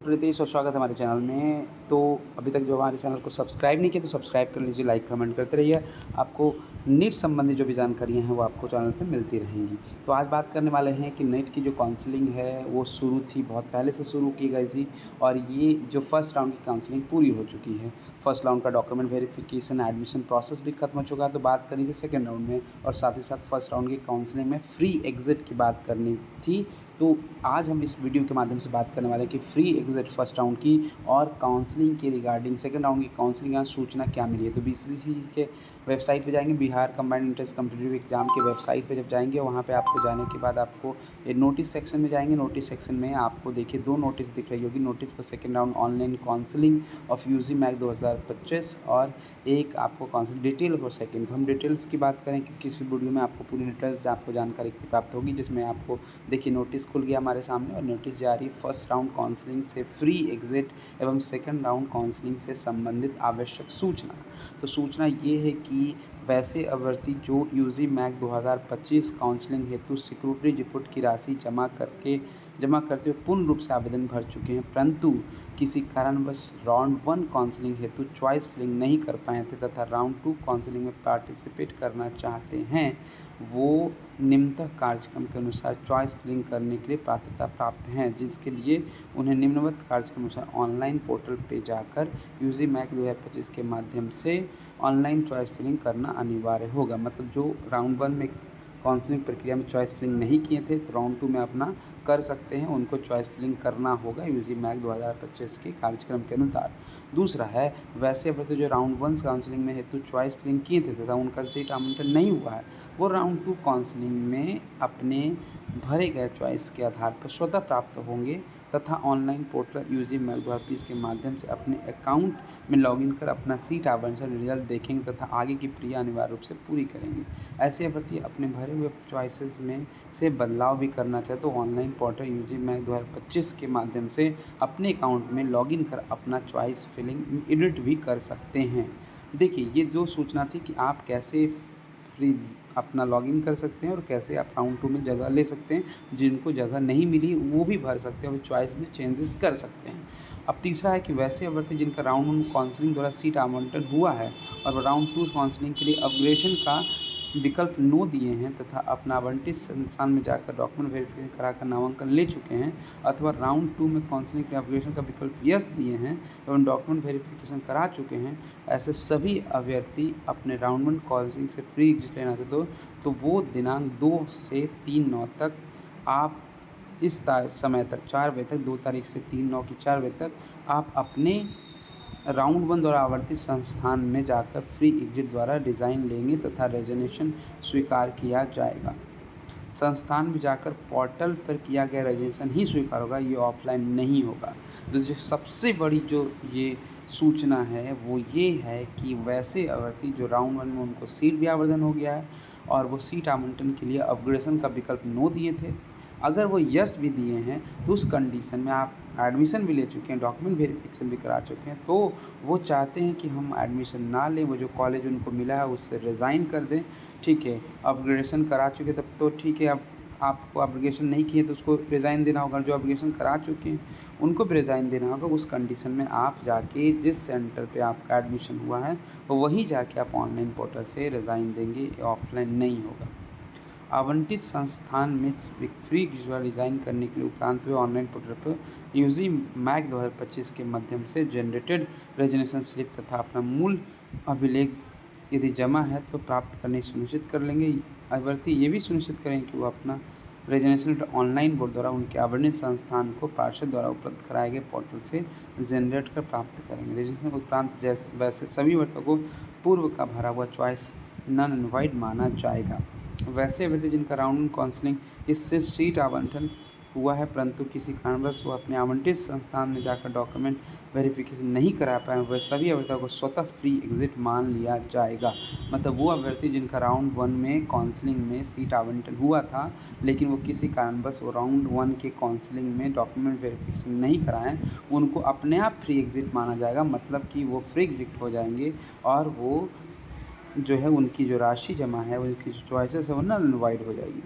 प्रीतीश और स्वागत है हमारे चैनल में। तो अभी तक जो हमारे चैनल को सब्सक्राइब नहीं किया तो सब्सक्राइब कर लीजिए, लाइक कमेंट करते रहिए। आपको नीट संबंधी जो भी जानकारियाँ हैं वो आपको चैनल पे मिलती रहेंगी। तो आज बात करने वाले हैं कि नीट की जो काउंसलिंग है वो शुरू थी, बहुत पहले से शुरू की गई थी और ये जो फर्स्ट राउंड की काउंसलिंग पूरी हो चुकी है। फर्स्ट राउंड का डॉक्यूमेंट वेरिफिकेशन, एडमिशन प्रोसेस भी खत्म हो चुका है। तो बात करनी थी सेकेंड राउंड में और साथ ही साथ फर्स्ट राउंड की काउंसलिंग में फ्री एग्ज़िट की बात करनी थी। तो आज हम इस वीडियो के माध्यम से बात करने वाले हैं कि फ्री एग्ज़िट फर्स्ट राउंड की और काउंसलिंग के रिगार्डिंग सेकंड राउंड की काउंसलिंग का सूचना क्या मिली है। तो बीसीसी के वेबसाइट पे जाएंगे, Bihar combined entrance competitive exam के वेबसाइट पे जब जाएंगे वहाँ पे आपको जाने के बाद आपको ये नोटिस सेक्शन में जाएंगे। नोटिस सेक्शन में आपको देखिए 2 नोटिस दिख रही होगी। नोटिस पर second round online counselling of UG MAC 2025 और एक आपको काउंसलिंग डिटेल फॉर सेकंड। तो हम डिटेल्स की बात करें कि किस वीडियो में आपको पूरी डिटेल्स आपको जानकारी प्राप्त होगी, जिसमें आपको देखिए नोटिस खुल गया हमारे सामने और नोटिस जारी फर्स्ट राउंड काउंसलिंग से फ्री एग्ज़िट एवं सेकंड राउंड काउंसलिंग से संबंधित आवश्यक सूचना। तो सूचना ये है कि वैसे अभ्यर्थी जो यूजी मैक 2025 काउंसलिंग हेतु सिक्योरिटी रिपोर्ट की राशि जमा करते हुए पूर्ण रूप से आवेदन भर चुके हैं, परंतु किसी कारणवश राउंड 1 काउंसलिंग हेतु चॉइस फिलिंग नहीं कर पाए थे तथा राउंड 2 काउंसलिंग में पार्टिसिपेट करना चाहते हैं, वो निम्नतः कार्यक्रम के अनुसार चॉइस फिलिंग करने के लिए पात्रता प्राप्त हैं, जिसके लिए उन्हें निम्नवत कार्यक्रम के अनुसार ऑनलाइन पोर्टल पे जाकर यूजी मैक 2025 के माध्यम से ऑनलाइन चॉइस फिलिंग करना अनिवार्य होगा। मतलब जो राउंड 1 में काउंसलिंग प्रक्रिया में चॉइस फिलिंग नहीं किए थे तो राउंड 2 में अपना कर सकते हैं, उनको चॉइस फिलिंग करना होगा यूजी मैक 2025 के कार्यक्रम के अनुसार। दूसरा है वैसे अभ्यर्थी जो राउंड 1 काउंसलिंग में हेतु चॉइस फिलिंग किए थे तथा उनका सीट आवंटन नहीं हुआ है, वो राउंड 2 काउंसलिंग में अपने भरे गए चॉइस के आधार पर स्वतः प्राप्त होंगे तथा ऑनलाइन पोर्टल यूजी मैक 2025 के माध्यम से अपने अकाउंट में लॉगिन कर अपना सीट आवंटन रिजल्ट देखेंगे तथा आगे की प्रक्रिया अनिवार्य रूप से पूरी करेंगे। ऐसे अभ्यर्थी अपने भरे हुए चॉइसेस में से बदलाव भी करना चाहे तो ऑनलाइन पोर्टल यूजी मैक 2025 के माध्यम से अपने अकाउंट में लॉगिन कर अपना चॉइस फिलिंग एडिट भी कर सकते हैं। देखिए ये जो सूचना थी कि आप कैसे फ्री अपना लॉगिन कर सकते हैं और कैसे आप राउंड 2 में जगह ले सकते हैं। जिनको जगह नहीं मिली वो भी भर सकते हैं और चॉइस में चेंजेस कर सकते हैं। अब तीसरा है कि वैसे अभ्यर्थी जिनका राउंड 1 काउंसलिंग द्वारा सीट आवंटन हुआ है और राउंड 2 काउंसलिंग के लिए अपग्रेडेशन का विकल्प नो दिए हैं तथा अपना आवंटित संस्थान में जाकर डॉक्यूमेंट वेरिफिकेशन कराकर नामांकन ले चुके हैं अथवा राउंड 2 में काउंसलिंग के अपग्रेडेशन का विकल्प यस दिए हैं एवं डॉक्यूमेंट वेरिफिकेशन करा चुके हैं, ऐसे सभी अभ्यर्थी अपने राउंड 1 काउंसलिंग से फ्री एग्जिट लेना चाहते तो वो दिनांक 2 से 3/9 तक आप इस समय तक 4 बजे तक 2 तारीख से 3/9 की 4 बजे तक आप अपने राउंड 1 द्वारा आवर्तित संस्थान में जाकर फ्री एग्जिट द्वारा डिज़ाइन लेंगे तथा रेजोनेशन स्वीकार किया जाएगा। संस्थान में जाकर पोर्टल पर किया गया रजिस्ट्रेशन ही स्वीकार होगा, ये ऑफलाइन नहीं होगा। तो जो सबसे बड़ी जो ये सूचना है वो ये है कि वैसे अभ्यर्थी जो राउंड 1 में उनको सीट भी आवंटन हो गया है और वो सीट आवंटन के लिए अपग्रेडेशन का विकल्प नो दिए थे, अगर वो यस भी दिए हैं तो उस कंडीशन में आप एडमिशन भी ले चुके हैं, डॉक्यूमेंट वेरिफिकेशन भी करा चुके हैं, तो वो चाहते हैं कि हम एडमिशन ना लें, वो जो कॉलेज उनको मिला है उससे रिज़ाइन कर दें। ठीक है, अपग्रेडेशन करा चुके तब तो ठीक है, अब आपको अपग्रेडेशन नहीं किए तो उसको रिज़ाइन देना होगा। जो अपग्रेडेशन करा चुके हैं उनको भी रिज़ाइन देना होगा। उस कंडीशन में आप जाके जिस सेंटर पे आपका एडमिशन हुआ है वहीं जाके आप ऑनलाइन पोर्टल से रिज़ाइन देंगे, ऑफलाइन नहीं होगा। आवंटित संस्थान में फ्री विजुअल डिज़ाइन करने के लिए उपरांत वे ऑनलाइन पोर्टल पर यूजी मैक 2025 के माध्यम से जनरेटेड रेजिग्नेशन स्लिप तथा अपना मूल अभिलेख यदि जमा है तो प्राप्त करने सुनिश्चित कर लेंगे। अभ्यर्थी ये भी सुनिश्चित करें कि वो अपना रेजिग्नेशन ऑनलाइन बोर्ड द्वारा उनके आवंटित संस्थान को पार्षद द्वारा उपलब्ध कराए गए पोर्टल से जनरेट कर प्राप्त करेंगे। रेजिग्नेशन उपरांत जैसे वैसे सभी अभ्यर्थियों को पूर्व का भरा हुआ चॉइस नन इनवाइड माना जाएगा। वैसे अभ्यर्थी जिनका राउंड काउंसलिंग इससे सीट आवंटन हुआ है परंतु किसी कारणवश वो अपने आवंटित संस्थान में जाकर डॉक्यूमेंट वेरिफिकेशन नहीं करा पाए, वह सभी अभ्यर्थियों को स्वतः फ्री एग्जिट मान लिया जाएगा। मतलब वो अभ्यर्थी जिनका राउंड 1 में काउंसलिंग में सीट आवंटन हुआ था लेकिन वो किसी कारणवश वो राउंड 1 के काउंसलिंग में डॉक्यूमेंट वेरिफिकेशन नहीं कराएं, उनको अपने आप फ्री एग्जिट माना जाएगा। मतलब कि वो फ्री एग्जिट हो जाएंगे और वो जो है उनकी जो राशि जमा है, उनकी जो चॉइसेस है वो नल एंड वाइड हो जाएगी।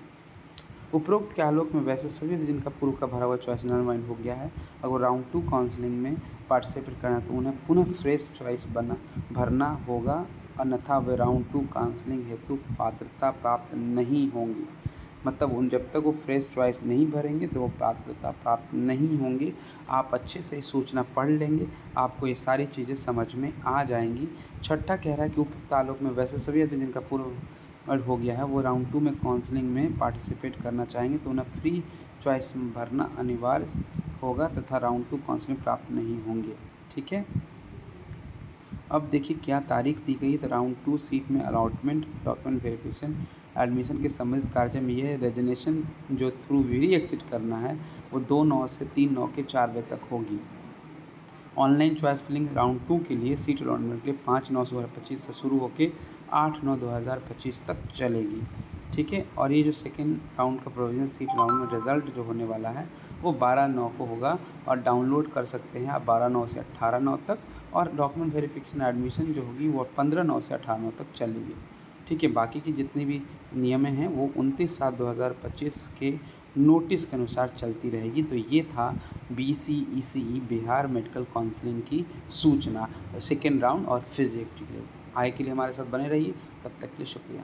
उपरोक्त के आलोक में वैसे सभी जिनका पूर्व का भरा हुआ चॉइस नल हो गया है, अगर राउंड 2 काउंसलिंग में पार्टिसिपेट करना है तो उन्हें पुनः फ्रेश चॉइस भरना होगा, अन्यथा वे राउंड 2 काउंसलिंग हेतु पात्रता प्राप्त नहीं होंगे। मतलब उन जब तक वो फ्रेश चॉइस नहीं भरेंगे तो वो पात्रता प्राप्त नहीं होंगे। आप अच्छे से सूचना पढ़ लेंगे, आपको ये सारी चीज़ें समझ में आ जाएंगी। छठा कह रहा है कि उपरोक्त आलोक में वैसे सभी यदि जिनका पूर्व हो गया है वो राउंड 2 में काउंसलिंग में पार्टिसिपेट करना चाहेंगे तो उन्हें फ्री चॉइस भरना अनिवार्य होगा तथा राउंड 2 काउंसलिंग प्राप्त नहीं होंगे। ठीक है, अब देखिए क्या तारीख दी गई है। तो राउंड 2 सीट में अलॉटमेंट, डॉक्यूमेंट वेरिफिकेशन, एडमिशन के संबंधित कार्य में यह रेजिग्नेशन जो थ्रू वी एग्जिट करना है वो 2/9 से 3/9 के 4 बजे तक होगी। ऑनलाइन चॉइस फिलिंग राउंड 2 के लिए सीट अलॉटमेंट के लिए 5/9/2025 से शुरू होकर 8/9/2025 तक चलेगी। ठीक है, और ये जो सेकेंड राउंड का प्रोविजन सीट राउंड में रिजल्ट जो होने वाला है वो 12/9 को होगा और डाउनलोड कर सकते हैं आप 12/9 से 18/9 तक, और डॉक्यूमेंट वेरिफिकेशन एडमिशन जो होगी वो 15/9 से 18/9 तक चलेगी। ठीक है, बाकी की जितनी भी नियमें हैं वो 29/7/2025 के नोटिस के अनुसार चलती रहेगी। तो ये था BCECE बिहार मेडिकल काउंसलिंग की सूचना सेकेंड राउंड और फिजिक्स के लिए। आगे के लिए हमारे साथ बने रहिए, तब तक के लिए शुक्रिया।